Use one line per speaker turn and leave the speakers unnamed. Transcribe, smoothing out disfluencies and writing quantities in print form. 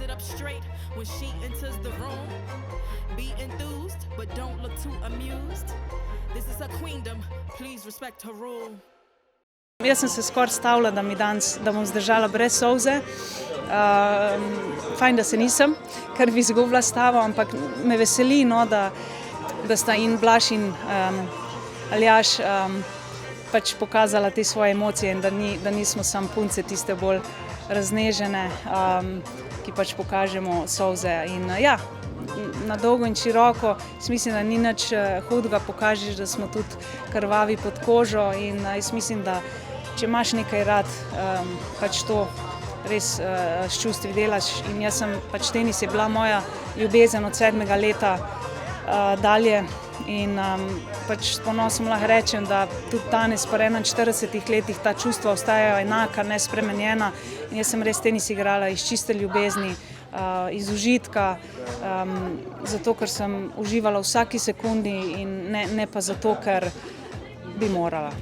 sit up straight when she enters the room. Be enthused, but don't look too amused. This is her queendom, please respect her rule.
Jaz sem se skoraj stavila, da bom zdržala brez solze. Fajn, da se nisem, ker bi izgubila stavo, ampak me veseli, no, da sta in Blaž in Aljaž pač pokazala te svoje emocije in da nismo samo punce tiste bolj raznežene, ki pač pokažemo solze. In ja, na dolgo in široko, mislim, da ni nič hudega, pokažeš, da smo tudi krvavi pod kožo in jaz mislim, da če imaš nekaj rad, pač to res s čustvi delaš. In jaz sem, pač tenis je bila moja ljubezen od 7. leta dalje in pač s ponosom lahko rečem, da tudi danes po 41 letih ta čustva ostajajo enaka, nespremenjena in jaz sem res tenis igrala iz čiste ljubezni, iz užitka, zato ker sem uživala v vsaki sekundi in ne pa zato, ker bi morala.